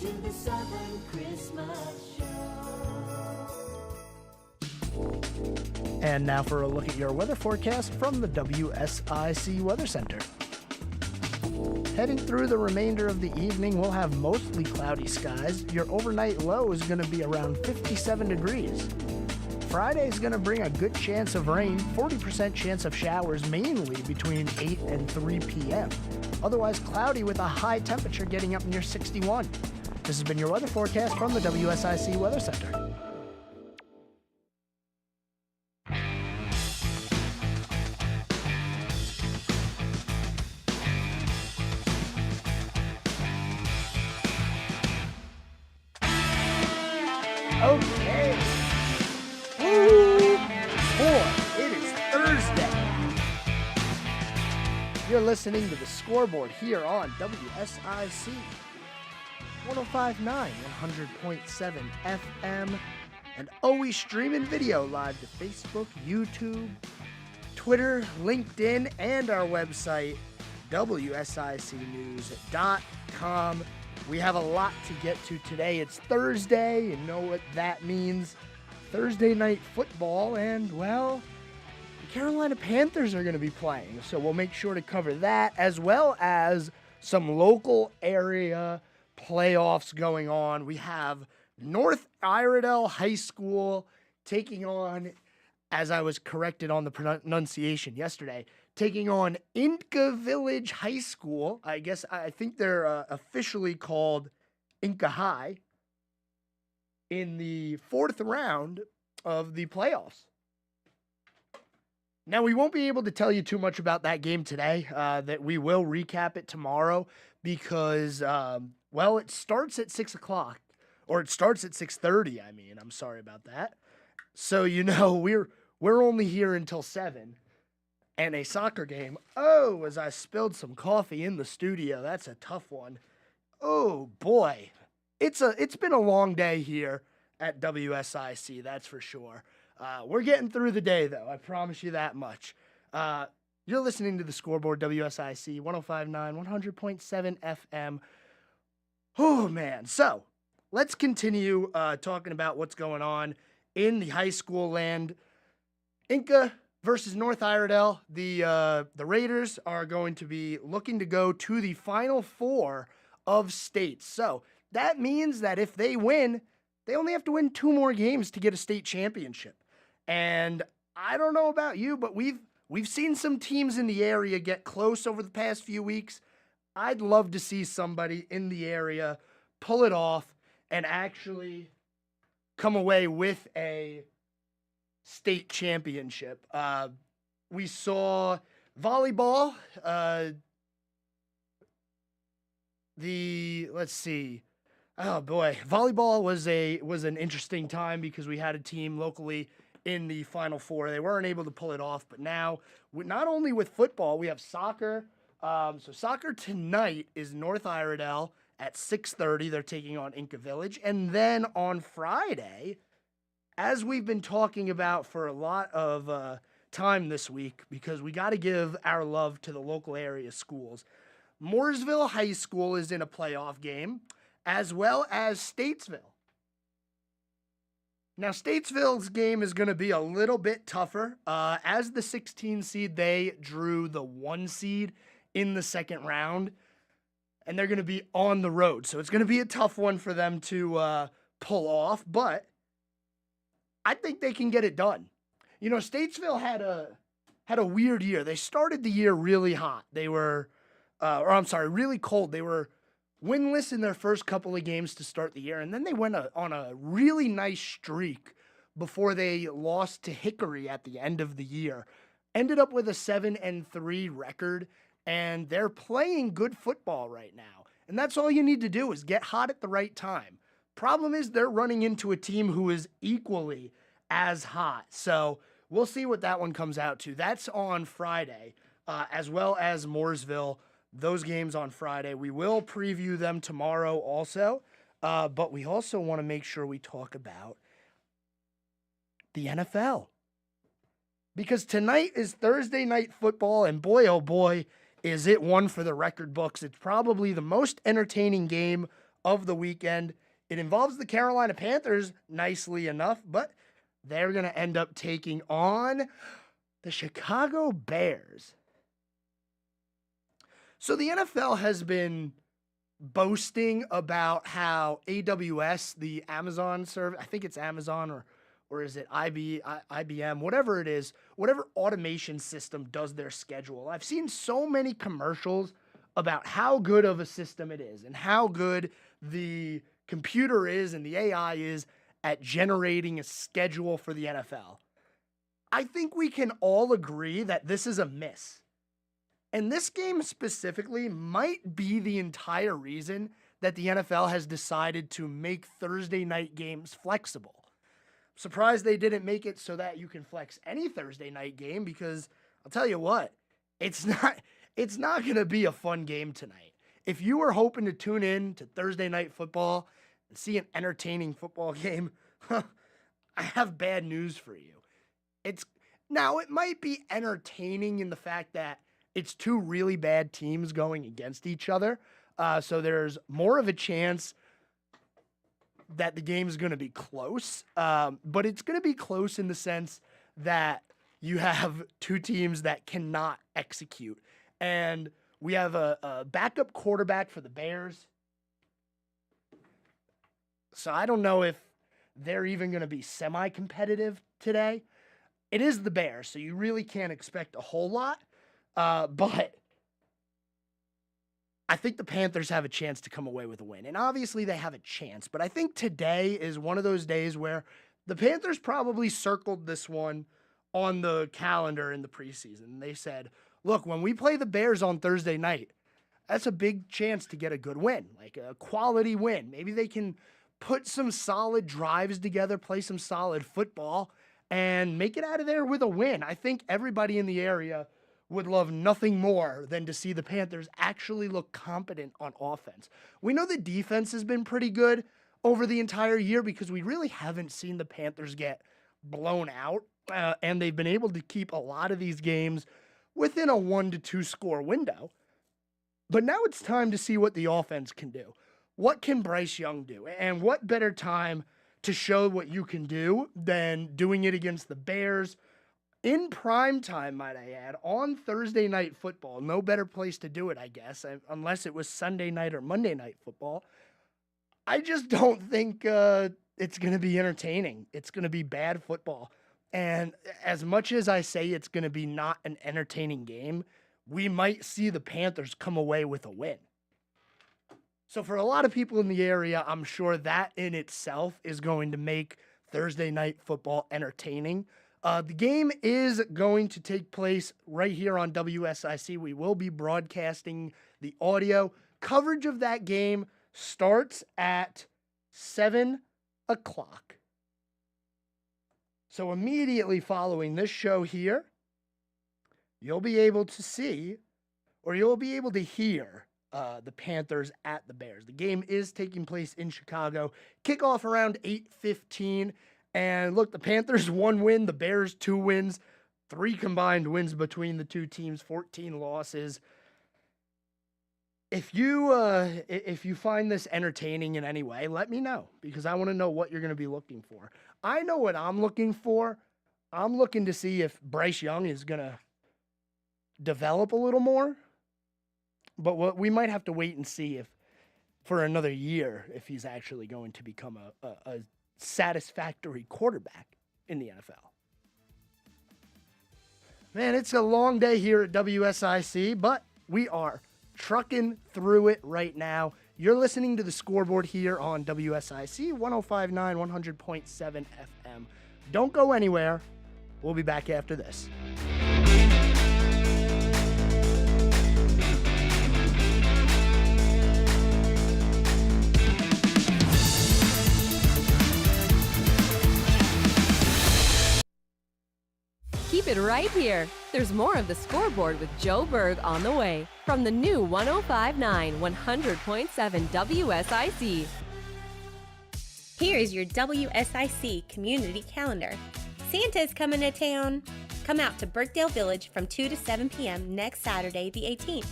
to the Southern Christmas Show. And now for a look at your weather forecast from the WSIC Weather Center. Heading through the remainder of the evening, we'll have mostly cloudy skies. Your overnight low is going to be around 57 degrees. Friday is going to bring a good chance of rain, 40% chance of showers, mainly between 8 and 3 p.m. Otherwise cloudy with a high temperature getting up near 61. This has been your weather forecast from the WSIC Weather Center. Okay. Woo! Boy, it is Thursday. You're listening to the Scoreboard here on WSIC 105.9, 100.7 FM, and always streaming video live to Facebook, YouTube, Twitter, LinkedIn, and our website, WSICnews.com. We have a lot to get to today. It's Thursday. You know what that means. Thursday night football, and, well, the Carolina Panthers are going to be playing. So we'll make sure to cover that, as well as some local area playoffs going on. We have North Iredell High School taking on, as I was corrected on the pronunciation yesterday, taking on Inca Village High School. I think they're officially called Inca High in the fourth round of the playoffs. Now, we won't be able to tell you too much about that game today. That we will recap it tomorrow because, it starts at 6 o'clock. Or it starts at 6:30, I'm sorry about that. So, we're only here until 7. And a soccer game. Oh, as I spilled some coffee in the studio. That's a tough one. Oh, boy. It's been a long day here at WSIC, that's for sure. We're getting through the day, though. I promise you that much. You're listening to the Scoreboard, WSIC 105.9, 100.7 FM. Oh, man. So, let's continue talking about what's going on in the high school land. Inca versus North Iredell. The Raiders are going to be looking to go to the Final Four of states. So that means that if they win, they only have to win 2 more games to get a state championship. And I don't know about you, but we've seen some teams in the area get close over the past few weeks. I'd love to see somebody in the area pull it off and actually come away with a state championship. We saw volleyball. Volleyball was an interesting time because we had a team locally in the Final Four. They weren't able to pull it off, but now, not only with football, we have soccer. So soccer tonight is North Iredell at 6:30. They're taking on Inca Village. And then on Friday, as we've been talking about for a lot of time this week, because we got to give our love to the local area schools, Mooresville High School is in a playoff game, as well as Statesville. Now, Statesville's game is going to be a little bit tougher. As the 16 seed, they drew the 1 seed in the second round, and they're going to be on the road. So it's going to be a tough one for them to pull off, but I think they can get it done. Statesville had a weird year. They started the year really hot. They were, really cold. They were winless in their first couple of games to start the year, and then they went on a really nice streak before they lost to Hickory at the end of the year. Ended up with a 7-3 record, and they're playing good football right now. And that's all you need to do is get hot at the right time. Problem is they're running into a team who is equally as hot. So we'll see what that one comes out to. That's on Friday, as well as Mooresville. Those games on Friday. We will preview them tomorrow also, but we also want to make sure we talk about the NFL. Because tonight is Thursday night football, and boy, oh boy, is it one for the record books. It's probably the most entertaining game of the weekend. It involves the Carolina Panthers, nicely enough, but they're going to end up taking on the Chicago Bears. So the NFL has been boasting about how AWS, the Amazon service, I think it's Amazon or is it IBM, whatever it is, whatever automation system does their schedule. I've seen so many commercials about how good of a system it is and how good the computer is and the AI is at generating a schedule for the NFL. I think we can all agree that this is a miss. And this game specifically might be the entire reason that the NFL has decided to make Thursday night games flexible. I'm surprised they didn't make it so that you can flex any Thursday night game, because I'll tell you what, it's not going to be a fun game tonight. If you were hoping to tune in to Thursday night football and see an entertaining football game, I have bad news for you. It might be entertaining in the fact that it's two really bad teams going against each other. So there's more of a chance that the game is going to be close. But it's going to be close in the sense that you have two teams that cannot execute. And we have a backup quarterback for the Bears. So I don't know if they're even going to be semi-competitive today. It is the Bears, so you really can't expect a whole lot. But I think the Panthers have a chance to come away with a win. And obviously they have a chance, but I think today is one of those days where the Panthers probably circled this one on the calendar in the preseason. They said, look, when we play the Bears on Thursday night, that's a big chance to get a good win, like a quality win. Maybe they can put some solid drives together, play some solid football, and make it out of there with a win. I think everybody in the area would love nothing more than to see the Panthers actually look competent on offense. We know the defense has been pretty good over the entire year because we really haven't seen the Panthers get blown out, and they've been able to keep a lot of these games within a 1-2 score window. But now it's time to see what the offense can do. What can Bryce Young do? And what better time to show what you can do than doing it against the Bears in prime time, might I add, on Thursday night football. No better place to do it, I guess, unless it was Sunday night or Monday night football. I just don't think it's going to be entertaining. It's going to be bad football. And as much as I say it's going to be not an entertaining game, we might see the Panthers come away with a win. So for a lot of people in the area, I'm sure that in itself is going to make Thursday night football entertaining. The game is going to take place right here on WSIC. We will be broadcasting the audio. Coverage of that game starts at 7 o'clock. So immediately following this show here, you'll be able to see, or you'll be able to hear the Panthers at the Bears. The game is taking place in Chicago. Kickoff around 8:15. And look, the Panthers 1 win, the Bears 2 wins, 3 combined wins between the two teams, 14 losses. If you find this entertaining in any way, let me know, because I want to know what you're going to be looking for. I know what I'm looking for. I'm looking to see if Bryce Young is going to develop a little more. But what we might have to wait and see if for another year if he's actually going to become a satisfactory quarterback in the NFL. Man, it's a long day here at WSIC, but we are trucking through it right now. You're listening to the Scoreboard here on WSIC 105.9, 100.7 FM. Don't go anywhere. We'll be back after this. Keep it right here. There's more of the Scoreboard with Joe Berg on the way from the new 105.9, 100.7 WSIC. Here is your WSIC community calendar. Santa's coming to town. Come out to Birkdale Village from 2 to 7 p.m. next Saturday, the 18th.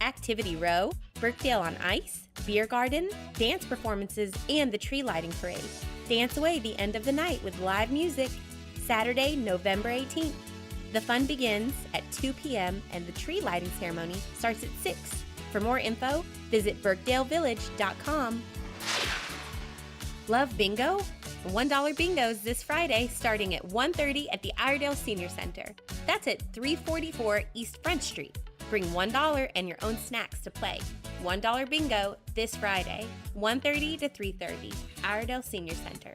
Activity Row, Birkdale on Ice, beer garden, dance performances, and the tree lighting parade. Dance away the end of the night with live music. Saturday, November 18th. The fun begins at 2 p.m. and the tree lighting ceremony starts at 6. For more info, visit birkdalevillage.com. Love bingo? $1 bingos this Friday starting at 1:30 at the Iredale Senior Center. That's at 344 East Front Street. Bring $1 and your own snacks to play. $1 bingo this Friday, 1:30 to 3:30, Iredale Senior Center.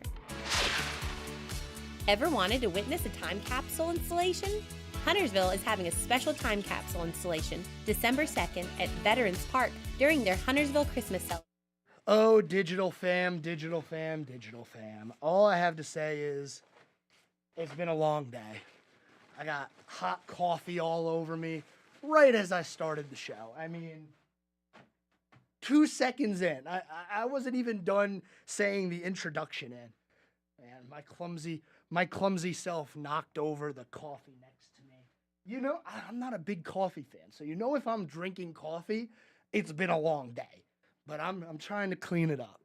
Ever wanted to witness a time capsule installation? Huntersville is having a special time capsule installation December 2nd at Veterans Park during their Huntersville Christmas celebration. Oh, digital fam, digital fam, digital fam. All I have to say is it's been a long day. I got hot coffee all over me right as I started the show. I mean, 2 seconds in. I wasn't even done saying the introduction in. Man, my clumsy self knocked over the coffee next to me. You know, I'm not a big coffee fan. So, you know, if I'm drinking coffee, it's been a long day. But I'm trying to clean it up.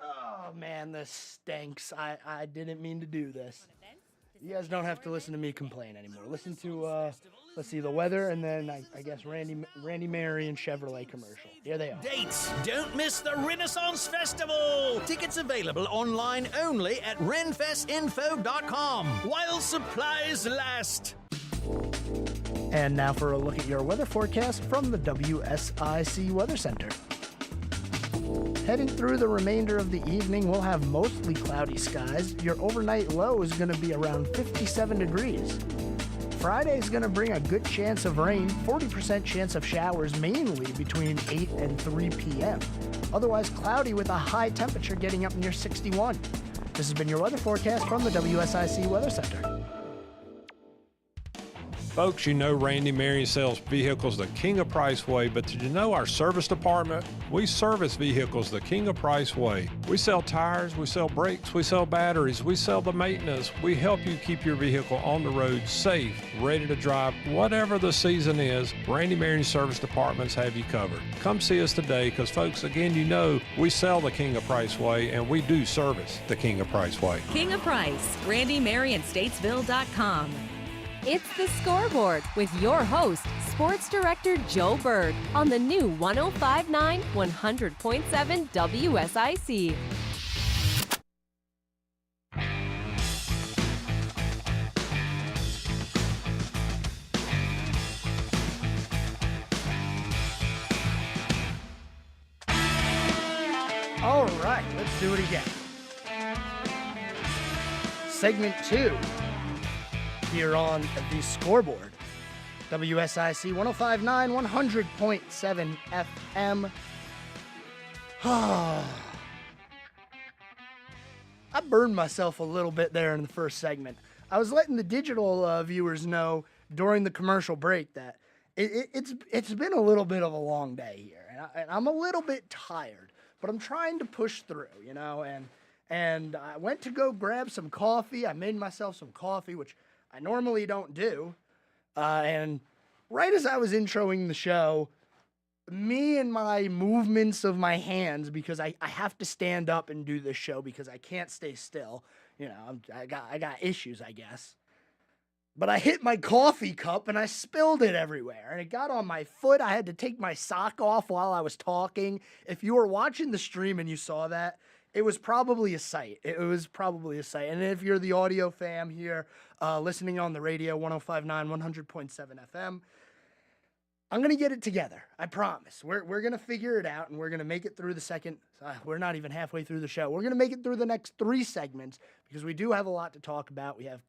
Oh man, this stinks. I didn't mean to do this. You guys don't have to listen to me complain anymore. Listen to let's see, the weather, and then I guess Randy Mary and Chevrolet commercial. Here they are. Dates. Don't miss the Renaissance Festival. Tickets available online only at renfestinfo.com while supplies last. And now for a look at your weather forecast from the WSIC Weather Center. Heading through the remainder of the evening, we'll have mostly cloudy skies. Your overnight low is going to be around 57 degrees. Friday is going to bring a good chance of rain, 40% chance of showers, mainly between 8 and 3 p.m. Otherwise cloudy with a high temperature getting up near 61. This has been your weather forecast from the WSIC Weather Center. Folks, you know Randy Marion sells vehicles the King of Price way, but did you know our service department? We service vehicles the King of Price way. We sell tires, we sell brakes, we sell batteries, we sell the maintenance. We help you keep your vehicle on the road safe, ready to drive, whatever the season is. Randy Marion service departments have you covered. Come see us today because, folks, again, you know we sell the King of Price way and we do service the King of Price way. King of Price, RandyMarionStatesville.com. It's the Scoreboard with your host, Sports Director Joe Berg, on the new 105.9 100.7 WSIC. All right, let's do it again. Segment 2 here on the Scoreboard. WSIC 105.9, 100.7 FM. I burned myself a little bit there in the first segment. I was letting the digital viewers know during the commercial break that it's been a little bit of a long day here, and I'm a little bit tired, but I'm trying to push through, you know, and I went to go grab some coffee. I made myself some coffee, which I normally don't do, and right as I was introing the show, me and my movements of my hands, because I have to stand up and do this show because I can't stay still. You know, I got issues, I guess. But I hit my coffee cup and I spilled it everywhere, and it got on my foot. I had to take my sock off while I was talking. If you were watching the stream and you saw that, it was probably a sight. It was probably a sight. And if you're the audio fam here, listening on the radio, 105.9, 100.7 FM, I'm going to get it together. I promise. We're going to figure it out, and we're going to make it through the second. We're not even halfway through the show. We're going to make it through the next 3 segments because we do have a lot to talk about. We have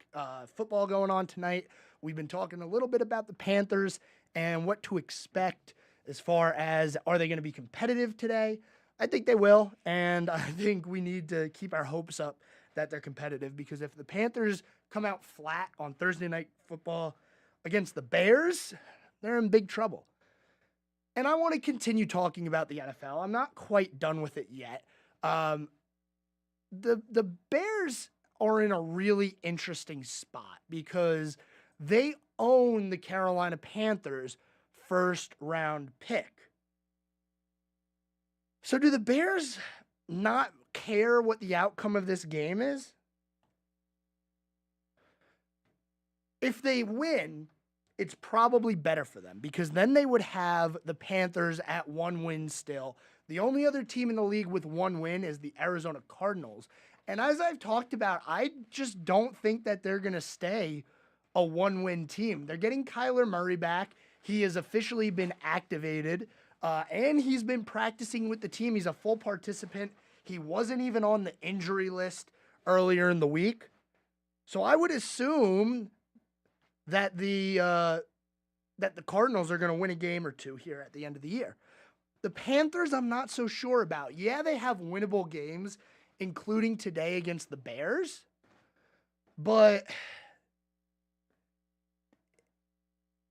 football going on tonight. We've been talking a little bit about the Panthers and what to expect as far as, are they going to be competitive today? I think they will, and I think we need to keep our hopes up that they're competitive, because if the Panthers come out flat on Thursday Night Football against the Bears, they're in big trouble. And I want to continue talking about the NFL. I'm not quite done with it yet. The Bears, are in a really interesting spot because they own the Carolina Panthers' first round pick. So do the Bears not care what the outcome of this game is? If they win, it's probably better for them because then they would have the Panthers at 1 win still. The only other team in the league with 1 win is the Arizona Cardinals. And as I've talked about, I just don't think that they're going to stay a 1-win team. They're getting Kyler Murray back. He has officially been activated, and he's been practicing with the team. He's a full participant. He wasn't even on the injury list earlier in the week. So I would assume that the Cardinals are going to win a game or two here at the end of the year. The Panthers, I'm not so sure about. Yeah, they have winnable games, including today against the Bears, but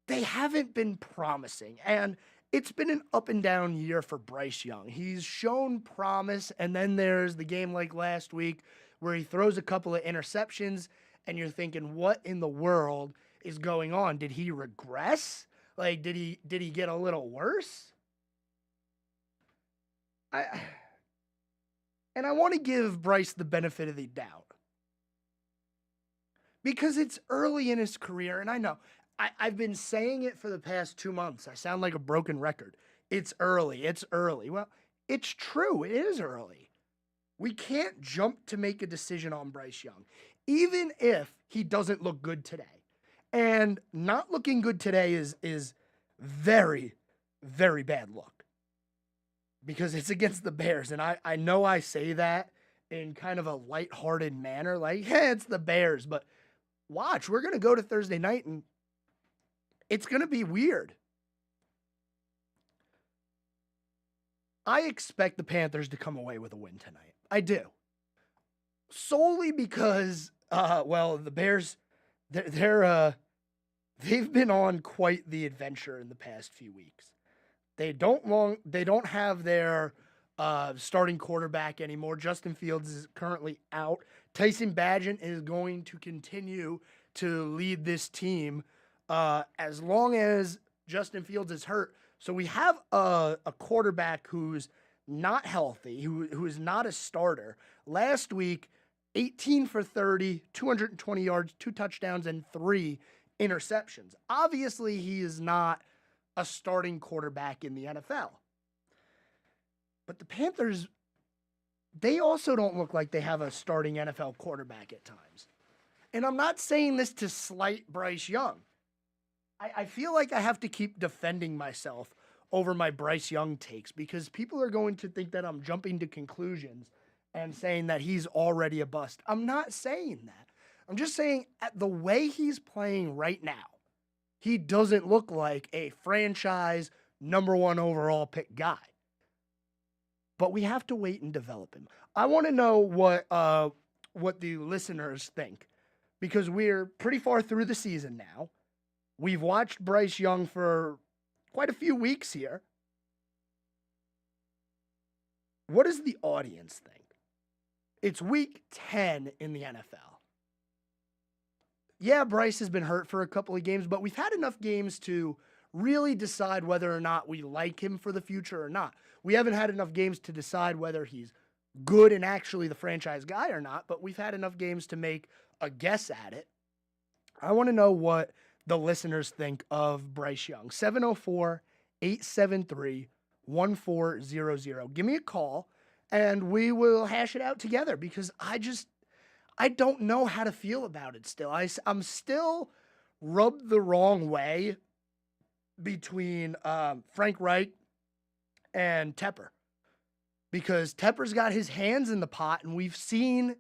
they haven't been promising. And it's been an up and down year for Bryce Young. He's shown promise, and then there's the game like last week where he throws a couple of interceptions, and you're thinking, what in the world is going on? Did he regress? Like, did he get a little worse? And I want to give Bryce the benefit of the doubt because it's early in his career, and I know I've been saying it for the past 2 months. I sound like a broken record. It's early. It's early. Well, it's true. It is early. We can't jump to make a decision on Bryce Young, even if he doesn't look good today. And not looking good today is very, very bad luck because it's against the Bears. And I know I say that in kind of a lighthearted manner, like, hey, it's the Bears. But watch, we're going to go to Thursday night and it's going to be weird. I expect the Panthers to come away with a win tonight. I do. Solely because, the Bears, they've been on quite the adventure in the past few weeks. They don't have their starting quarterback anymore. Justin Fields is currently out. Tyson Bagent is going to continue to lead this team as long as Justin Fields is hurt. So we have a quarterback who's not healthy, who is not a starter. Last week, 18 for 30, 220 yards, 2 touchdowns, and 3 interceptions. Obviously, he is not a starting quarterback in the NFL. But the Panthers, they also don't look like they have a starting NFL quarterback at times. And I'm not saying this to slight Bryce Young. I feel like I have to keep defending myself over my Bryce Young takes because people are going to think that I'm jumping to conclusions and saying that he's already a bust. I'm not saying that. I'm just saying at the way he's playing right now, he doesn't look like a franchise number 1 overall pick guy. But we have to wait and develop him. I want to know what the listeners think because we're pretty far through the season now. We've watched Bryce Young for quite a few weeks here. What does the audience think? It's week 10 in the NFL. Yeah, Bryce has been hurt for a couple of games, but we've had enough games to really decide whether or not we like him for the future or not. We haven't had enough games to decide whether he's good and actually the franchise guy or not, but we've had enough games to make a guess at it. I want to know what the listeners think of Bryce Young. 704-873-1400. Give me a call and we will hash it out together because I don't know how to feel about it still. I'm still rubbed the wrong way between Frank Reich and Tepper because Tepper's got his hands in the pot and we've seen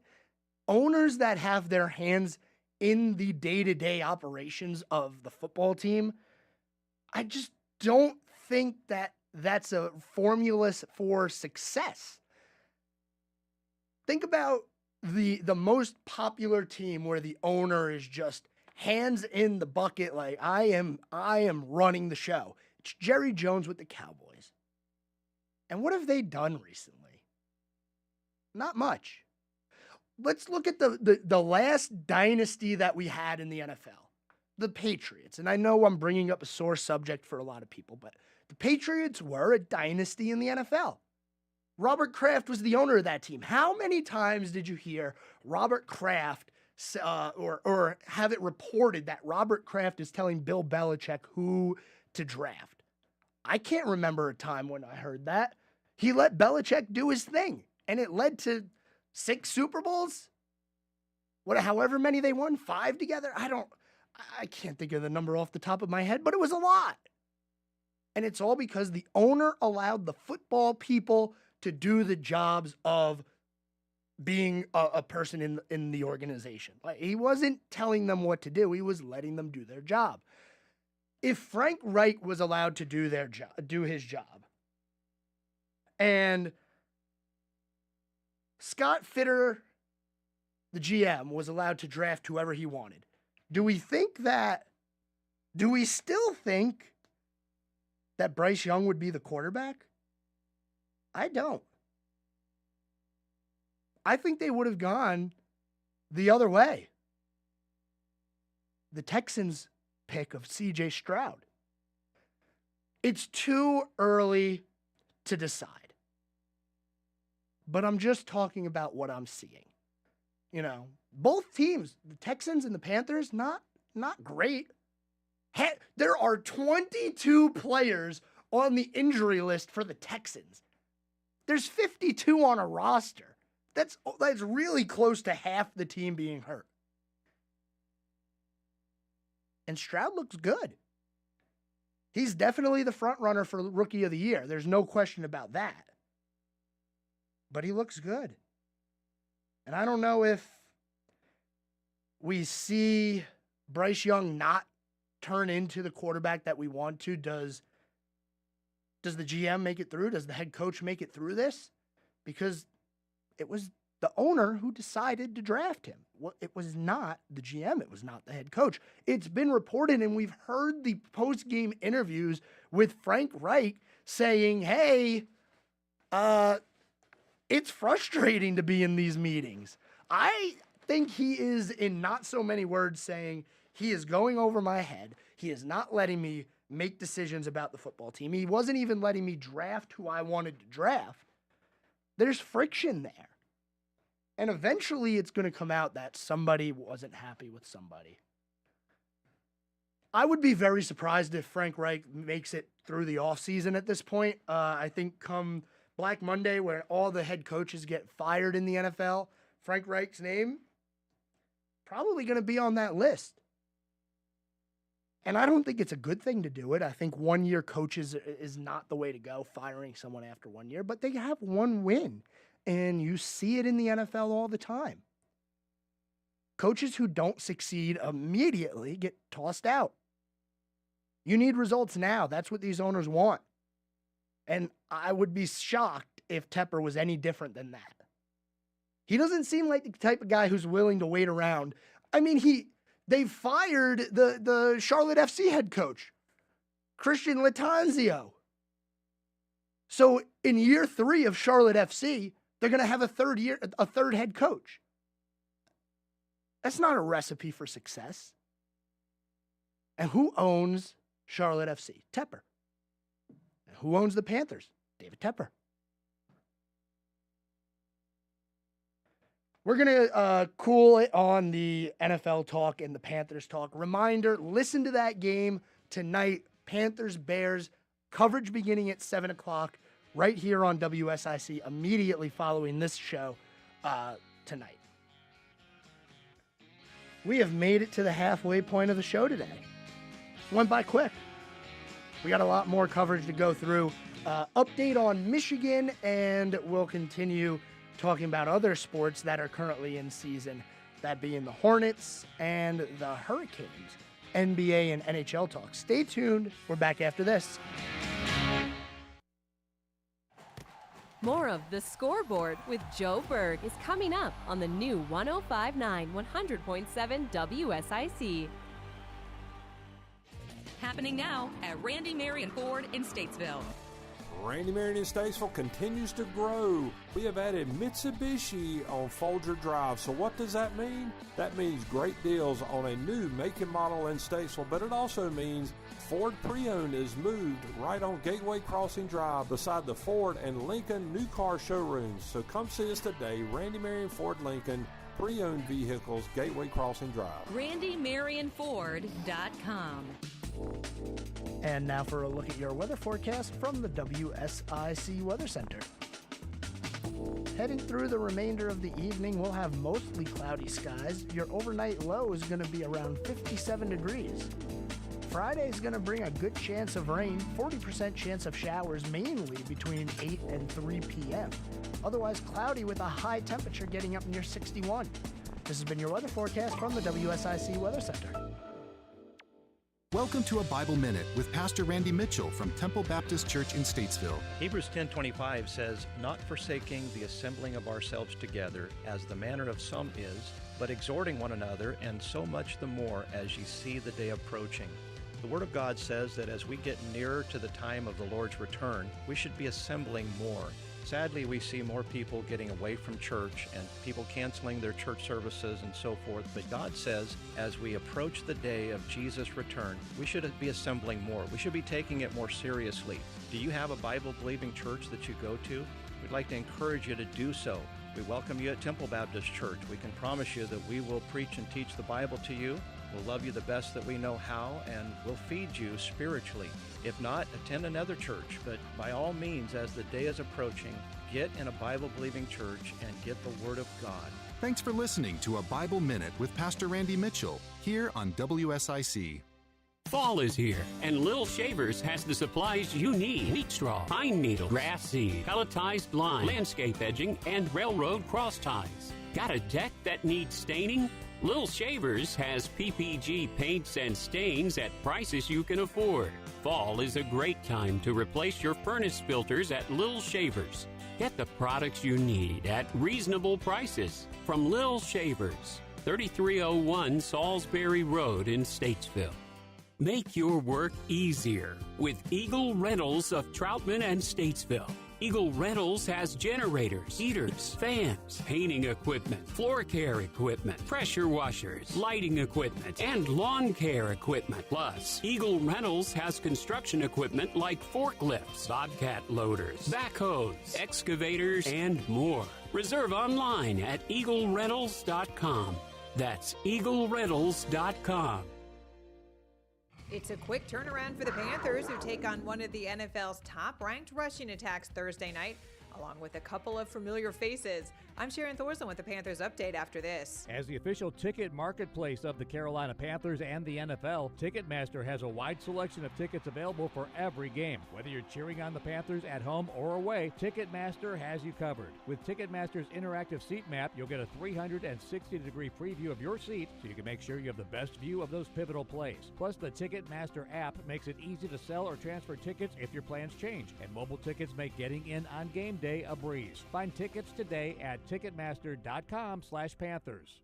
owners that have their hands in the day-to-day operations of the football team. I just don't think that that's a formula for success. Think about the most popular team where the owner is just hands in the bucket like I am running the show. It's Jerry Jones with the Cowboys. And what have they done recently? Not much. let's look at the last dynasty that we had in the NFL, the Patriots. And I know I'm bringing up a sore subject for a lot of people, but the Patriots were a dynasty in the NFL. Robert Kraft was the owner of that team. How many times did you hear Robert Kraft or have it reported that Robert Kraft is telling Bill Belichick who to draft? I can't remember a time when I heard that. He let Belichick do his thing, and it led to 6 Super Bowls. However many they won, 5 together. I can't think of the number off the top of my head, but it was a lot. And it's all because the owner allowed the football people to do the jobs of being a person in the organization. Like, he wasn't telling them what to do. He was letting them do their job. If Frank Reich was allowed to do his job, and Scott Fitter, the GM, was allowed to draft whoever he wanted, do we still think that Bryce Young would be the quarterback? I don't. I think they would have gone the other way. The Texans pick of C.J. Stroud. It's too early to decide. But I'm just talking about what I'm seeing. Both teams, the Texans and the Panthers, not great. There are 22 players on the injury list for the Texans. There's 52 on a roster. That's really close to half the team being hurt. And Stroud looks good. He's definitely the front runner for Rookie of the Year. There's no question about that. But he looks good. And I don't know if we see Bryce Young not turn into the quarterback that we want to. Does the GM make it through? Does the head coach make it through this? Because it was the owner who decided to draft him. Well, it was not the GM. It was not the head coach. It's been reported, and we've heard the post-game interviews with Frank Reich saying, hey, it's frustrating to be in these meetings. I think he is, in not so many words, saying he is going over my head. He is not letting me make decisions about the football team. He wasn't even letting me draft who I wanted to draft. There's friction there. And eventually it's going to come out that somebody wasn't happy with somebody. I would be very surprised if Frank Reich makes it through the offseason at this point. I think come Black Monday, where all the head coaches get fired in the NFL, Frank Reich's name probably going to be on that list. And I don't think it's a good thing to do it. I think 1-year coaches is not the way to go, firing someone after 1 year. But they have one win, and you see it in the NFL all the time. Coaches who don't succeed immediately get tossed out. You need results now. That's what these owners want. And I would be shocked if Tepper was any different than that. He doesn't seem like the type of guy who's willing to wait around. I mean, they fired the Charlotte FC head coach, Christian Latanzio. So in year 3 of Charlotte FC, they're going to have a third head coach. That's not a recipe for success. And who owns Charlotte FC? Tepper. And who owns the Panthers? David Tepper. We're going to cool it on the NFL talk and the Panthers talk. Reminder, listen to that game tonight. Panthers-Bears, coverage beginning at 7 o'clock right here on WSIC immediately following this show tonight. We have made it to the halfway point of the show today. Went by quick. We got a lot more coverage to go through. Update on Michigan, and we'll continue talking about other sports that are currently in season, that being the Hornets and the Hurricanes. NBA and NHL talk. Stay tuned. We're back after this. More of The Scoreboard with Joe Berg is coming up on the new 105.9 100.7 WSIC. Happening now at Randy Marion Ford in Statesville. Randy Marion in Statesville continues to grow. We have added Mitsubishi on Folger Drive. So what does that mean? That means great deals on a new make and model in Statesville, but it also means Ford Pre-Owned is moved right on Gateway Crossing Drive beside the Ford and Lincoln new car showrooms. So come see us today, Randy Marion Ford Lincoln, pre-owned vehicles, Gateway Crossing Drive. RandyMarionFord.com. And now for a look at your weather forecast from the WSIC Weather Center. Heading through the remainder of the evening, we'll have mostly cloudy skies. Your overnight low is going to be around 57 degrees. Friday is going to bring a good chance of rain, 40% chance of showers, mainly between 8 and 3 p.m. Otherwise cloudy with a high temperature getting up near 61. This has been your weather forecast from the WSIC Weather Center. Welcome to a Bible Minute with Pastor Randy Mitchell from Temple Baptist Church in Statesville. Hebrews 10:25 says, "Not forsaking the assembling of ourselves together, as the manner of some is, but exhorting one another, and so much the more as ye see the day approaching." The Word of God says that as we get nearer to the time of the Lord's return, we should be assembling more. Sadly, we see more people getting away from church and people canceling their church services and so forth. But God says, as we approach the day of Jesus' return, we should be assembling more. We should be taking it more seriously. Do you have a Bible-believing church that you go to? We'd like to encourage you to do so. We welcome you at Temple Baptist Church. We can promise you that we will preach and teach the Bible to you. We'll love you the best that we know how, and we'll feed you spiritually. If not, attend another church. But by all means, as the day is approaching, get in a Bible-believing church and get the Word of God. Thanks for listening to a Bible Minute with Pastor Randy Mitchell here on WSIC. Fall is here, and Little Shavers has the supplies you need. Wheat straw, pine needle, grass seed, pelletized line, landscape edging, and railroad cross ties. Got a deck that needs staining? Little Shavers has PPG paints and stains at prices you can afford. Fall is a great time to replace your furnace filters at Little Shavers. Get the products you need at reasonable prices from Little Shavers, 3301 Salisbury Road in Statesville. Make your work easier with Eagle Rentals of Troutman and Statesville. Eagle Rentals has generators, heaters, fans, painting equipment, floor care equipment, pressure washers, lighting equipment, and lawn care equipment. Plus, Eagle Rentals has construction equipment like forklifts, bobcat loaders, backhoes, excavators, and more. Reserve online at eaglerentals.com. That's eaglerentals.com. It's a quick turnaround for the Panthers, who take on one of the NFL's top-ranked rushing attacks Thursday night, along with a couple of familiar faces. I'm Sharon Thorson with the Panthers update after this. As the official ticket marketplace of the Carolina Panthers and the NFL, Ticketmaster has a wide selection of tickets available for every game. Whether you're cheering on the Panthers at home or away, Ticketmaster has you covered. With Ticketmaster's interactive seat map, you'll get a 360-degree preview of your seat so you can make sure you have the best view of those pivotal plays. Plus, the Ticketmaster app makes it easy to sell or transfer tickets if your plans change, and mobile tickets make getting in on game day a breeze. Find tickets today at Ticketmaster.com/Panthers.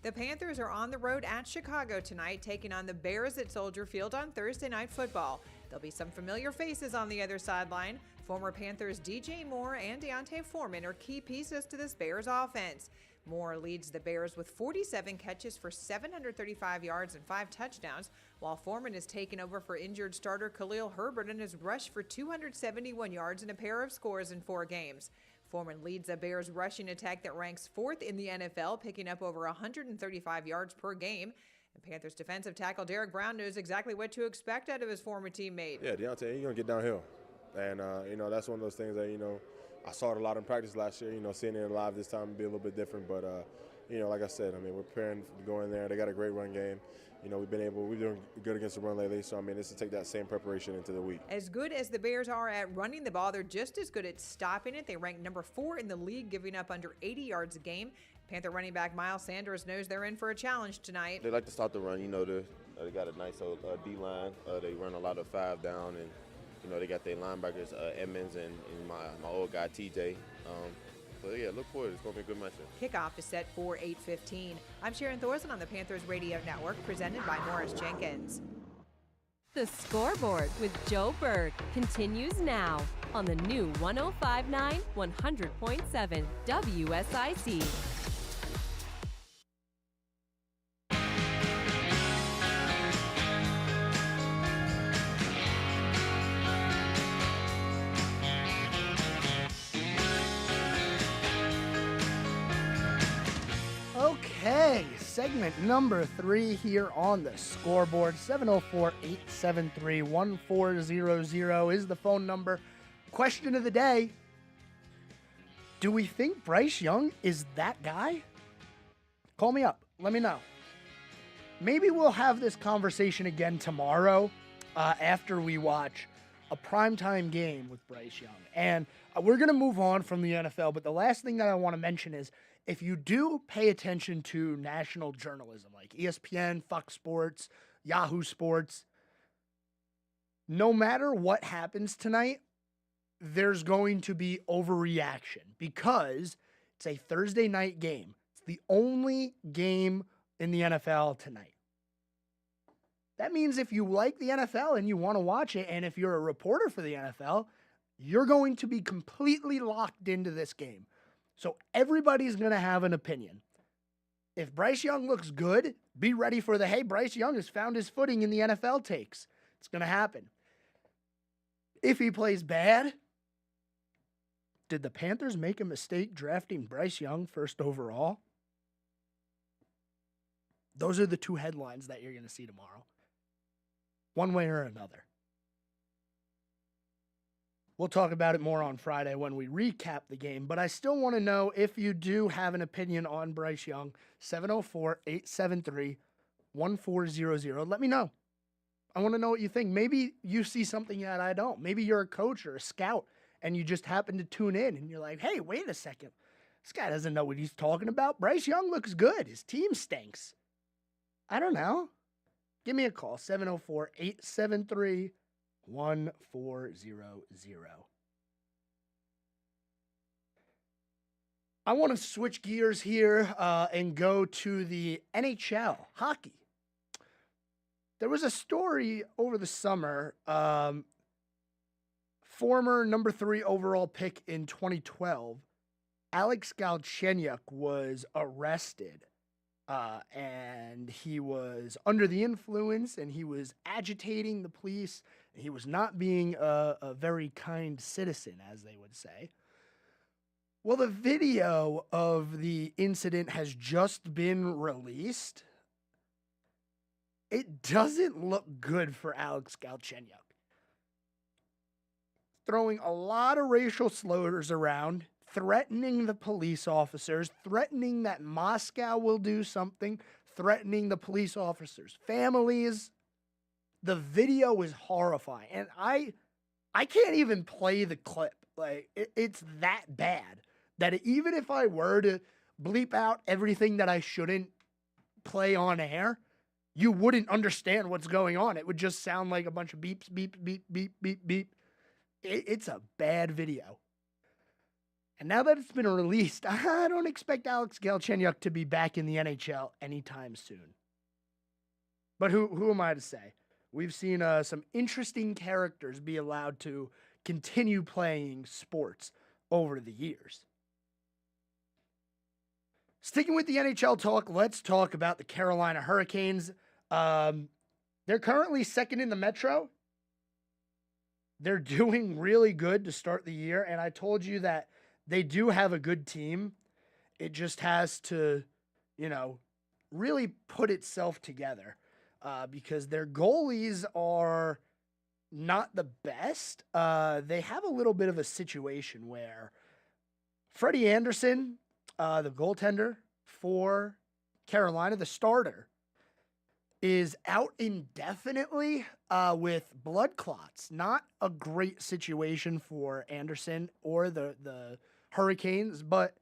The Panthers are on the road at Chicago tonight, taking on the Bears at Soldier Field on Thursday Night Football. There'll be some familiar faces on the other sideline. Former Panthers DJ Moore and Deontay Foreman are key pieces to this Bears offense. Moore leads the Bears with 47 catches for 735 yards and 5 touchdowns, while Foreman has taken over for injured starter Khalil Herbert and has rushed for 271 yards and a pair of scores in 4 games. Foreman leads a Bears rushing attack that ranks 4th in the NFL, picking up over 135 yards per game. And Panthers defensive tackle Derek Brown knows exactly what to expect out of his former teammate. Yeah, Deontay, he's going to get downhill. And, that's one of those things that, I saw it a lot in practice last year. Seeing it live this time would be a little bit different. But, like I said, we're preparing to go in there. They got a great run game. We're doing good against the run lately. So, this will take that same preparation into the week. As good as the Bears are at running the ball, they're just as good at stopping it. They rank number 4 in the league, giving up under 80 yards a game. Panther running back Miles Sanders knows they're in for a challenge tonight. They like to stop the run. They got a nice old D-line. They run a lot of 5 down, and they got their linebackers, Edmonds and my old guy, TJ. Look forward. It's going to be a good matchup. Kickoff is set for 8:15. I'm Sharon Thorson on the Panthers Radio Network, presented by Morris Jenkins. The Scoreboard with Joe Berg continues now on the new 105.9 100.7 WSIC. Okay, segment number 3 here on the Scoreboard. 704-873-1400 is the phone number. Question of the day: do we think Bryce Young is that guy? Call me up. Let me know. Maybe we'll have this conversation again tomorrow after we watch a primetime game with Bryce Young. And we're going to move on from the NFL, but the last thing that I want to mention is, if you do pay attention to national journalism like ESPN, Fox Sports, Yahoo Sports, no matter what happens tonight, there's going to be overreaction because it's a Thursday night game. It's the only game in the NFL tonight. That means if you like the NFL and you want to watch it, and if you're a reporter for the NFL, you're going to be completely locked into this game. So everybody's going to have an opinion. If Bryce Young looks good, be ready for the, hey, Bryce Young has found his footing in the NFL takes. It's going to happen. If he plays bad, did the Panthers make a mistake drafting Bryce Young first overall? Those are the two headlines that you're going to see tomorrow, one way or another. We'll talk about it more on Friday when we recap the game, but I still want to know if you do have an opinion on Bryce Young. 704-873-1400. Let me know. I want to know what you think. Maybe you see something that I don't. Maybe you're a coach or a scout and you just happen to tune in and you're like, hey, wait a second. This guy doesn't know what he's talking about. Bryce Young looks good. His team stinks. I don't know. Give me a call, 704-873-1400. I want to switch gears here and go to the NHL hockey. There was a story over the summer. Former number 3 overall pick in 2012, Alex Galchenyuk, was arrested. And he was under the influence and he was agitating the police. He was not being a very kind citizen, as they would say. Well, the video of the incident has just been released. It doesn't look good for Alex Galchenyuk. Throwing a lot of racial slurs around, threatening the police officers, threatening that Moscow will do something, threatening the police officers' families. The video is horrifying. And I can't even play the clip. Like, it's that bad that even if I were to bleep out everything that I shouldn't play on air, you wouldn't understand what's going on. It would just sound like a bunch of beeps, beep, beep, beep, beep, beep. It's a bad video. And now that it's been released, I don't expect Alex Galchenyuk to be back in the NHL anytime soon. But who am I to say? We've seen some interesting characters be allowed to continue playing sports over the years. Sticking with the NHL talk, let's talk about the Carolina Hurricanes. They're currently second in the Metro. They're doing really good to start the year, and I told you that they do have a good team. It just has to, really put itself together because their goalies are not the best. They have a little bit of a situation where Freddie Anderson, the goaltender for Carolina, the starter, is out indefinitely with blood clots. Not a great situation for Anderson or the Hurricanes, but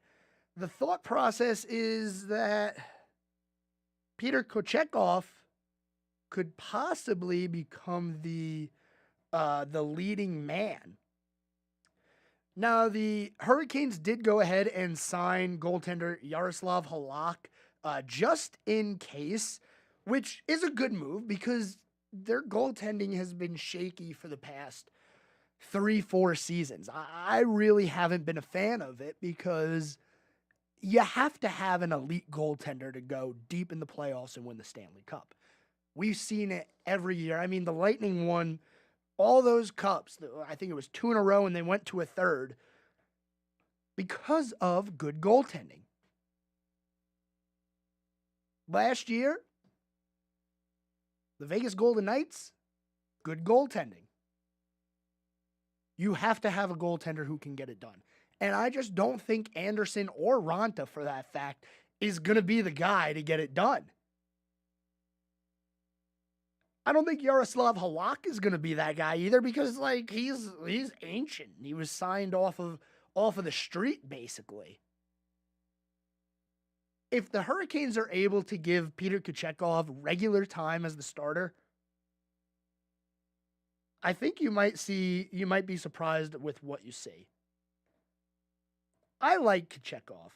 the thought process is that Peter Kochetkov could possibly become the leading man. Now, the Hurricanes did go ahead and sign goaltender Yaroslav Halak just in case, which is a good move because their goaltending has been shaky for the past 3-4 seasons. I really haven't been a fan of it because you have to have an elite goaltender to go deep in the playoffs and win the Stanley Cup. We've seen it every year. I mean, the Lightning won all those cups. I think it was 2 in a row, and they went to a third because of good goaltending. Last year, the Vegas Golden Knights, good goaltending. You have to have a goaltender who can get it done. And I just don't think Anderson or Ranta, for that fact, is going to be the guy to get it done. I don't think Yaroslav Halak is going to be that guy either because, like, he's ancient. He was signed off of the street, basically. If the Hurricanes are able to give Peter Kochetkov regular time as the starter, I think you might be surprised with what you see. I like Kochetkov.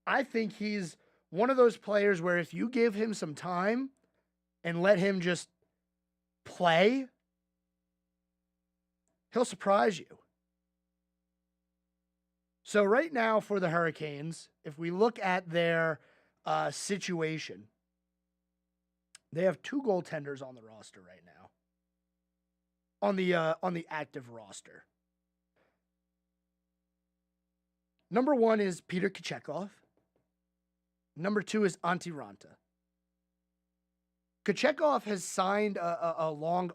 I think he's one of those players where if you give him some time and let him just play, he'll surprise you. So right now for the Hurricanes, if we look at their situation, they have 2 goaltenders on the roster right now. On the active roster. Number 1 is Peter Kochetkov. Number 2 is Antti Ranta. Kochetkov has signed a long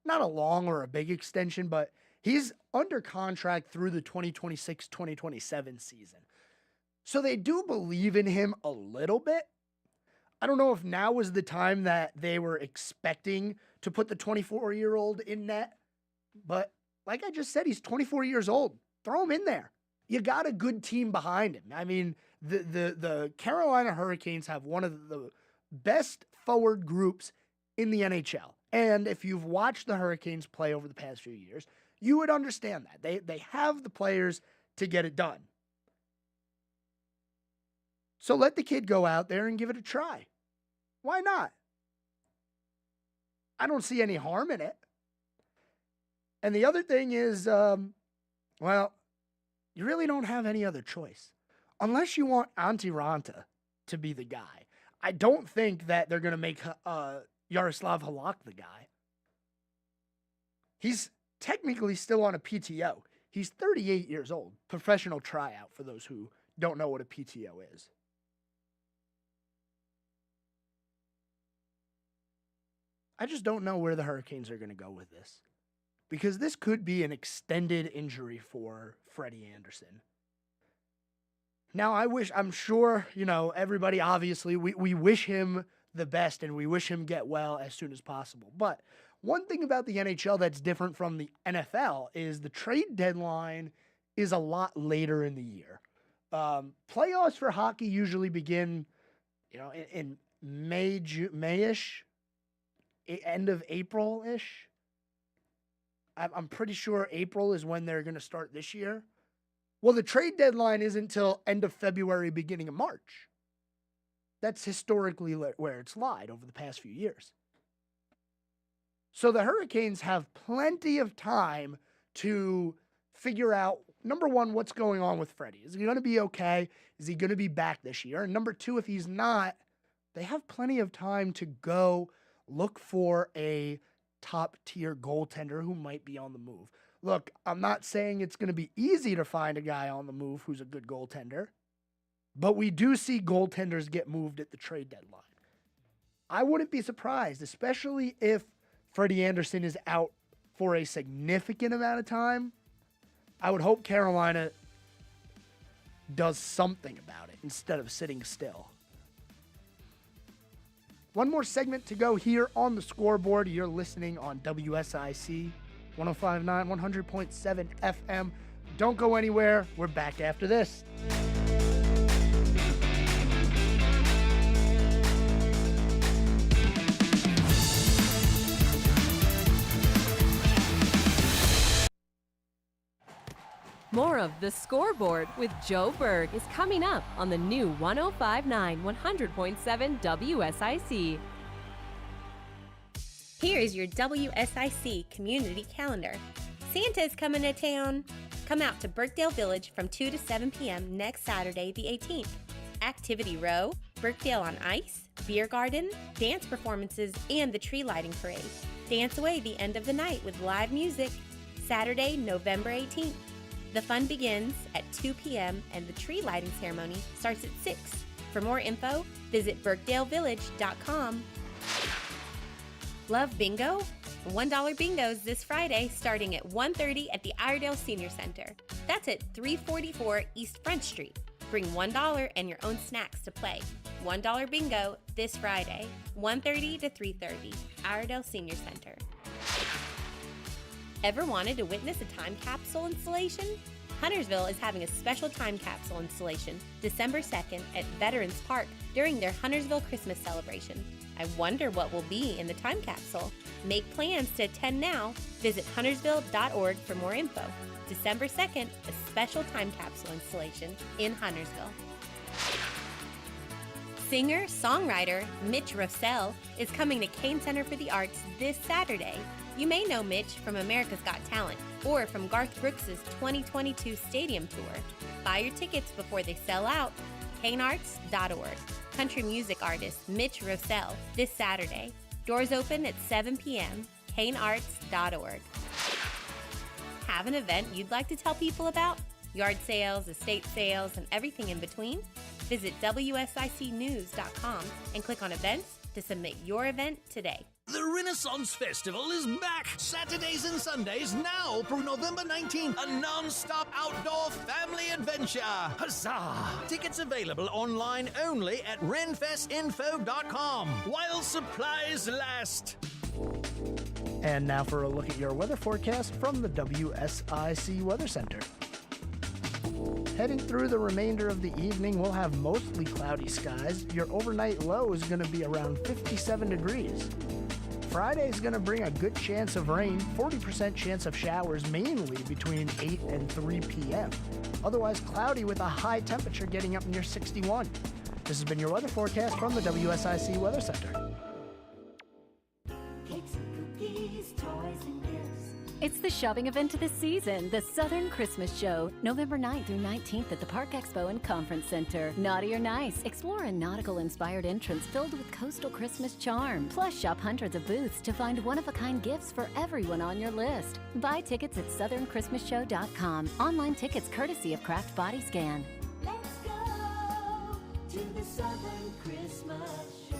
not a long or a big extension, but he's under contract through the 2026-2027 season. So they do believe in him a little bit. I don't know if now was the time that they were expecting to put the 24-year-old in net, but like I just said, he's 24 years old. Throw him in there. You got a good team behind him. I mean, the Carolina Hurricanes have one of the best forward groups in the NHL. And if you've watched the Hurricanes play over the past few years, you would understand that. They have the players to get it done. So let the kid go out there and give it a try. Why not? I don't see any harm in it. And the other thing is, well, you really don't have any other choice. Unless you want Antti Ranta to be the guy. I don't think that they're going to make Yaroslav Halak the guy. He's technically still on a PTO. He's 38 years old. Professional tryout for those who don't know what a PTO is. I just don't know where the Hurricanes are going to go with this. Because this could be an extended injury for Freddie Anderson. Now, I'm sure, everybody, obviously, we wish him the best and we wish him get well as soon as possible. But one thing about the NHL that's different from the NFL is the trade deadline is a lot later in the year. Playoffs for hockey usually begin, in May-ish, end of April-ish. I'm pretty sure April is when they're going to start this year. Well, the trade deadline isn't until end of February, beginning of March. That's historically where it's lied over the past few years. So the Hurricanes have plenty of time to figure out, number one, what's going on with Freddie. Is he going to be okay? Is he going to be back this year? And number two, if he's not, they have plenty of time to go look for a top-tier goaltender who might be on the move. Look, I'm not saying it's going to be easy to find a guy on the move who's a good goaltender, but we do see goaltenders get moved at the trade deadline. I wouldn't be surprised, especially if Freddie Anderson is out for a significant amount of time. I would hope Carolina does something about it instead of sitting still. One more segment to go here on the Scoreboard. You're listening on WSIC 105.9, 100.7 FM. Don't go anywhere. We're back after this. More of The Scoreboard with Joe Berg is coming up on the new 105.9, 100.7 WSIC. Here is your WSIC community calendar. Santa's coming to town. Come out to Birkdale Village from 2 to 7 p.m. next Saturday, the 18th. Activity Row, Birkdale on Ice, Beer Garden, dance performances, and the tree lighting parade. Dance away the end of the night with live music. Saturday, November 18th. The fun begins at 2 p.m. and the tree lighting ceremony starts at 6. For more info, visit birkdalevillage.com. Love bingo? $1 bingos this Friday starting at 1:30 at the Iredale Senior Center. That's at 344 East Front Street. Bring $1 and your own snacks to play. $1 bingo this Friday, 1:30 to 3:30, Iredale Senior Center. Ever wanted to witness a time capsule installation? Huntersville is having a special time capsule installation December 2nd at Veterans Park during their Huntersville Christmas celebration. I wonder what will be in the time capsule. Make plans to attend now. Visit huntersville.org for more info. December 2nd, a special time capsule installation in Huntersville. Singer-songwriter Mitch Rossell is coming to Kane Center for the Arts this Saturday. You may know Mitch from America's Got Talent or from Garth Brooks' 2022 Stadium Tour. Buy your tickets before they sell out. kanearts.org. Country music artist Mitch Rossell this Saturday. Doors open at 7 p.m. kanearts.org. Have an event you'd like to tell people about? Yard sales, estate sales, and everything in between? Visit WSICnews.com and click on events to submit your event today. The Renaissance Festival is back Saturdays and Sundays now through November 19th. A non-stop outdoor family adventure. Huzzah! Tickets available online only at renfestinfo.com while supplies last. And now for a look at your weather forecast from the WSIC Weather Center. Heading through the remainder of the evening, we'll have mostly cloudy skies. Your overnight low is going to be around 57 degrees. Friday is going to bring a good chance of rain, 40% chance of showers, mainly between 8 and 3 p.m. Otherwise cloudy with a high temperature getting up near 61. This has been your weather forecast from the WSIC Weather Center. Cakes and cookies, toys and gifts. It's the shopping event of the season, the Southern Christmas Show, November 9th through 19th at the Park Expo and Conference Center. Naughty or Nice, explore a nautical-inspired entrance filled with coastal Christmas charm. Plus, shop hundreds of booths to find one-of-a-kind gifts for everyone on your list. Buy tickets at southernChristmasShow.com. Online tickets courtesy of Craft Body Scan. Let's go to the Southern Christmas Show.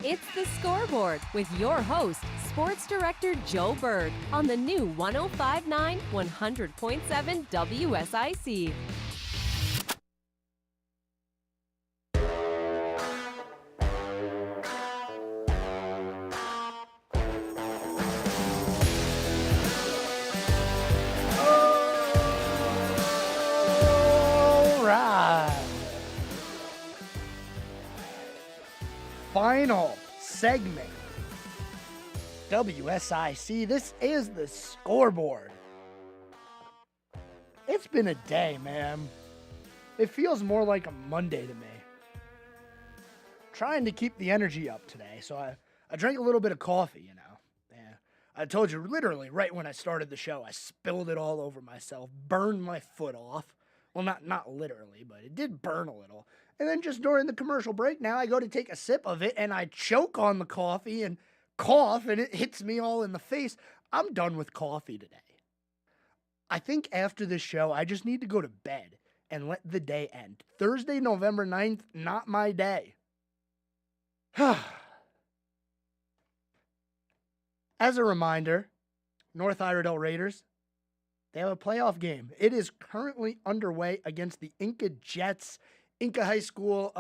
It's the Scoreboard with your host, Sports Director Joe Berg, on the new 105.9 100.7 WSIC. All right. Final segment. WSIC, this is the Scoreboard. It's been a day, man. It feels more like a Monday to me. Trying to keep the energy up today, so I drank a little bit of coffee, you know. Yeah. I told you literally right when I started the show, I spilled it all over myself, burned my foot off. Well, not literally, but it did burn a little. And then just during the commercial break now, I go to take a sip of it and I choke on the coffee and cough and it hits me all in the face. I'm done with coffee today. I think after this show, I just need to go to bed and let the day end. Thursday, November 9th, not my day. As a reminder, North Iredale Raiders, they have a playoff game. It is currently underway against the Inca Jets. Inca High School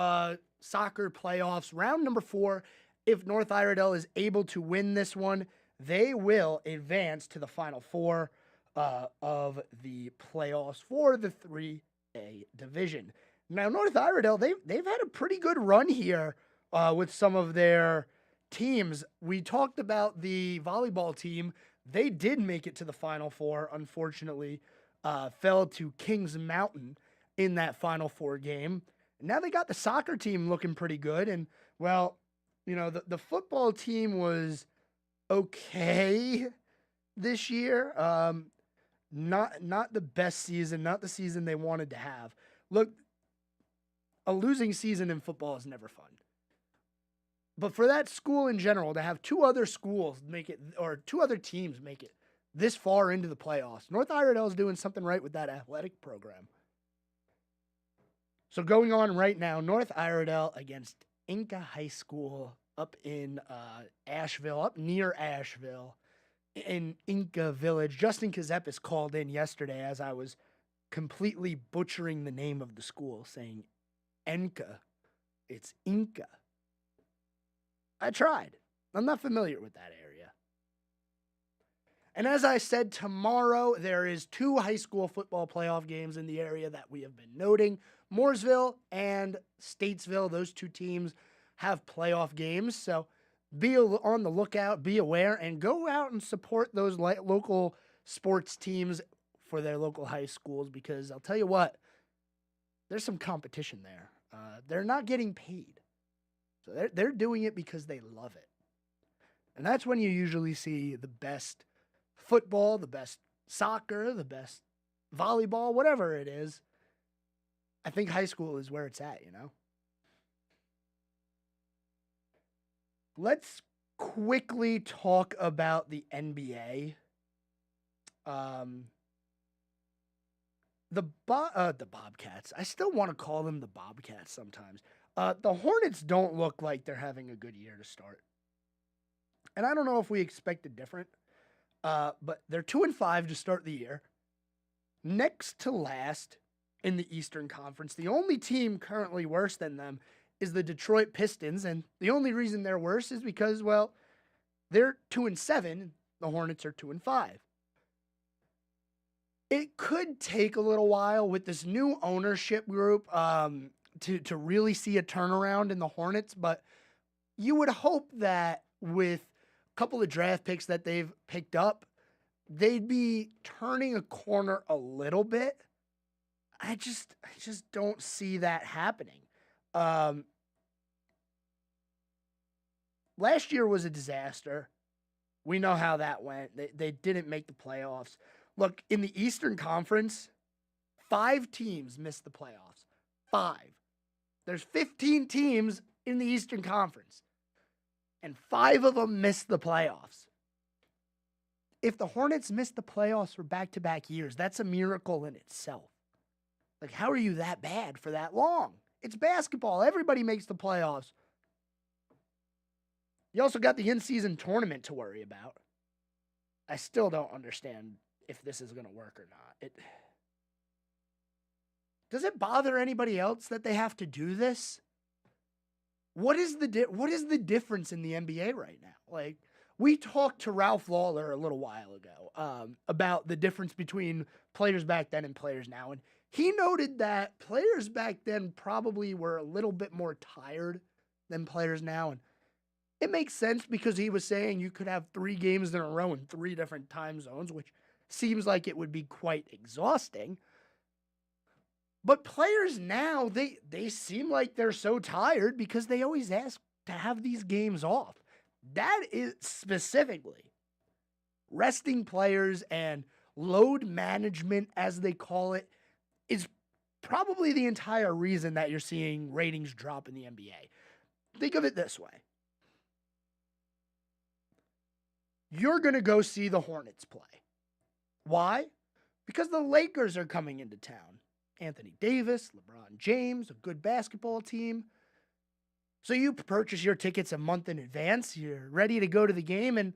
soccer playoffs, round number 4. If North Iredale is able to win this one, they will advance to the Final Four of the playoffs for the 3A division. Now, North Iredale, they've had a pretty good run here with some of their teams. We talked about the volleyball team. They did make it to the Final Four, unfortunately, fell to Kings Mountain in that Final Four game. Now they got the soccer team looking pretty good. And, well, the football team was okay this year. Not the best season, not the season they wanted to have. Look, a losing season in football is never fun. But for that school in general to have two other schools make it, or two other teams make it this far into the playoffs, North Iredell is doing something right with that athletic program. So going on right now, North Iredell against Inca High School up in Asheville, up near Asheville, in Inca Village. Justin Kazepis called in yesterday as I was completely butchering the name of the school, saying Enca. It's Inca. I tried. I'm not familiar with that area. And as I said, tomorrow there is 2 high school football playoff games in the area that we have been noting. Mooresville and Statesville, those 2 teams have playoff games. So be on the lookout, be aware, and go out and support those local sports teams for their local high schools, because I'll tell you what, there's some competition there. They're not getting paid. So they're doing it because they love it. And that's when you usually see the best football, the best soccer, the best volleyball, whatever it is. I think high school is where it's at, Let's quickly talk about the NBA. The Bobcats. I still want to call them the Bobcats sometimes. The Hornets don't look like they're having a good year to start. And I don't know if we expected different. But they're 2-5 to start the year. Next to last in the Eastern Conference. The only team currently worse than them is the Detroit Pistons. And the only reason they're worse is because, well, they're 2-7. The Hornets are 2-5. It could take a little while with this new ownership group to really see a turnaround in the Hornets. But you would hope that with a couple of draft picks that they've picked up, they'd be turning a corner a little bit. I just don't see that happening. Last year was a disaster. We know how that went. They didn't make the playoffs. Look, in the Eastern Conference, 5 teams missed the playoffs. 5. There's 15 teams in the Eastern Conference, and 5 of them missed the playoffs. If the Hornets missed the playoffs for back-to-back years, that's a miracle in itself. Like, how are you that bad for that long? It's basketball. Everybody makes the playoffs. You also got the in-season tournament to worry about. I still don't understand if this is going to work or not. Does it bother anybody else that they have to do this? What is the difference in the NBA right now? Like, we talked to Ralph Lawler a little while ago about the difference between players back then and players now. And he noted that players back then probably were a little bit more tired than players now. And it makes sense because he was saying you could have 3 games in a row in 3 different time zones, which seems like it would be quite exhausting. But players now, they seem like they're so tired because they always ask to have these games off. That is specifically resting players and load management, as they call it, is probably the entire reason that you're seeing ratings drop in the NBA. Think of it this way. You're going to go see the Hornets play. Why? Because the Lakers are coming into town. Anthony Davis, LeBron James, a good basketball team. So you purchase your tickets a month in advance. You're ready to go to the game. And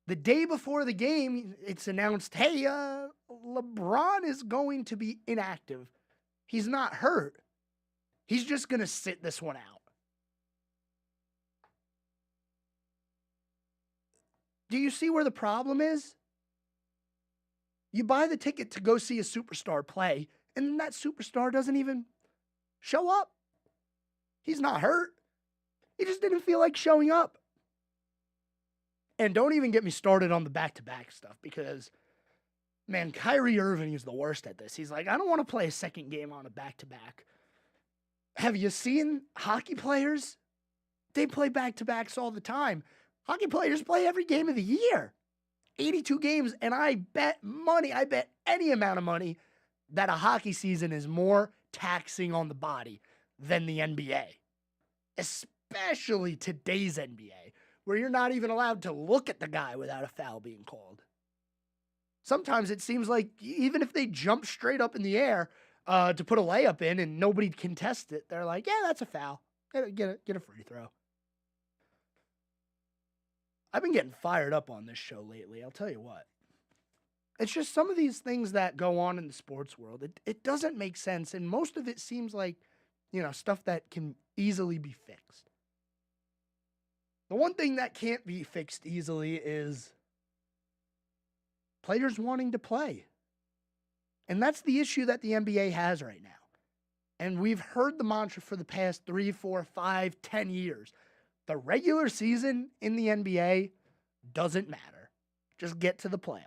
the day before the game, it's announced, hey, LeBron is going to be inactive. He's not hurt. He's just going to sit this one out. Do you see where the problem is? You buy the ticket to go see a superstar play, and then that superstar doesn't even show up. He's not hurt. He just didn't feel like showing up. And don't even get me started on the back-to-back stuff because, man, Kyrie Irving is the worst at this. He's like, I don't want to play a second game on a back-to-back. Have you seen hockey players They play back-to-backs all the time. Hockey players play every game of the year. 82 games, and I bet any amount of money that a hockey season is more taxing on the body than the NBA. Especially today's NBA, where you're not even allowed to look at the guy without a foul being called. Sometimes it seems like even if they jump straight up in the air to put a layup in and nobody can test it, they're like, yeah, that's a foul. Get a free throw. I've been getting fired up on this show lately, I'll tell you what. It's just some of these things that go on in the sports world. It doesn't make sense, and most of it seems like, stuff that can easily be fixed. The one thing that can't be fixed easily is players wanting to play. And that's the issue that the NBA has right now. And we've heard the mantra for the past 3, 4, 5, 10 years. The regular season in the NBA doesn't matter. Just get to the playoffs.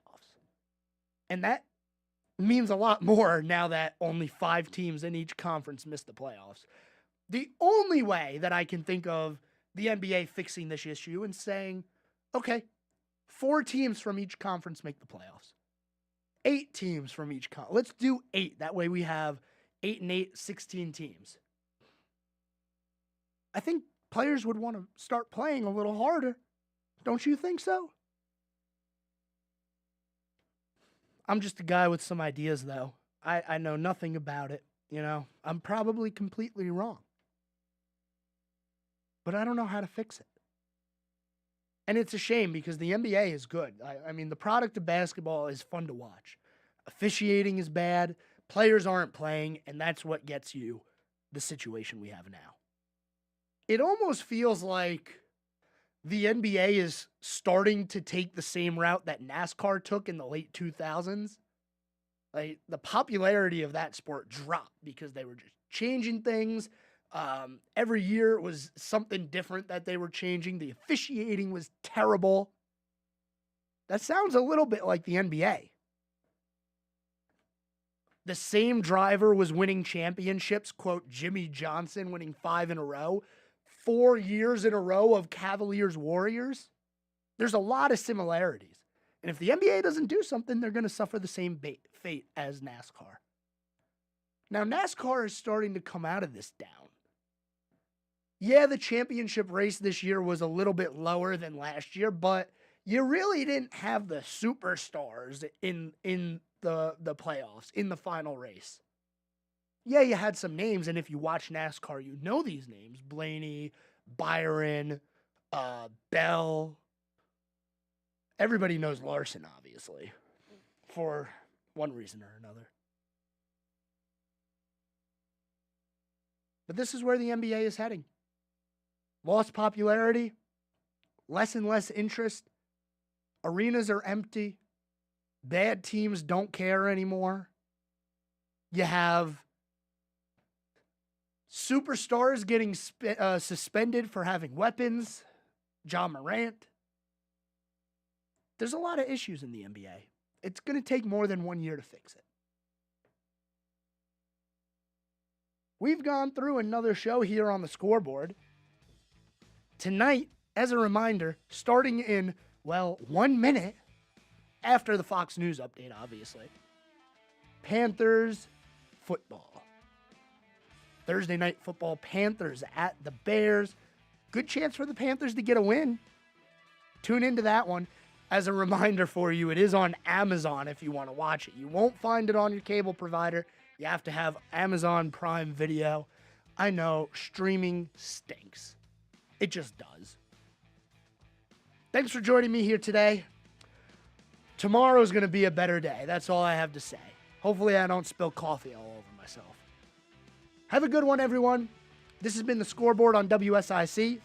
And that means a lot more now that only 5 teams in each conference miss the playoffs. The only way that I can think of the NBA fixing this issue and saying, okay, 4 teams from each conference make the playoffs. 8 teams from each conference. Let's do 8. That way we have 8 and 8, 16 teams. I think players would want to start playing a little harder. Don't you think so? I'm just a guy with some ideas, though. I know nothing about it, I'm probably completely wrong. But I don't know how to fix it. And it's a shame because the NBA is good. I mean, the product of basketball is fun to watch. Officiating is bad. Players aren't playing, and that's what gets you the situation we have now. It almost feels like the NBA is starting to take the same route that NASCAR took in the late 2000s. Like, the popularity of that sport dropped because they were just changing things. Every year it was something different that they were changing. The officiating was terrible. That sounds a little bit like the NBA. The same driver was winning championships, quote, Jimmy Johnson winning 5 in a row. 4 years in a row of Cavaliers Warriors. There's a lot of similarities. And if the NBA doesn't do something, they're going to suffer the same fate as NASCAR. Now, NASCAR is starting to come out of this down. Yeah, the championship race this year was a little bit lower than last year, but you really didn't have the superstars in the playoffs, in the final race. Yeah, you had some names, and if you watch NASCAR, you know these names. Blaney, Byron, Bell. Everybody knows Larson, obviously, for one reason or another. But this is where the NBA is heading. Lost popularity, less and less interest. Arenas are empty. Bad teams don't care anymore. You have superstars getting suspended for having weapons. John Morant. There's a lot of issues in the NBA. It's going to take more than 1 year to fix it. We've gone through another show here on the Scoreboard. Tonight, as a reminder, starting in, 1 minute after the Fox News update, obviously, Panthers football. Thursday night football, Panthers at the Bears. Good chance for the Panthers to get a win. Tune into that one. As a reminder for you, it is on Amazon if you want to watch it. You won't find it on your cable provider. You have to have Amazon Prime Video. I know, streaming stinks. It just does. Thanks for joining me here today. Tomorrow's going to be a better day. That's all I have to say. Hopefully I don't spill coffee all over myself. Have a good one, everyone. This has been the Scoreboard on WSIC.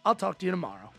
I'll talk to you tomorrow.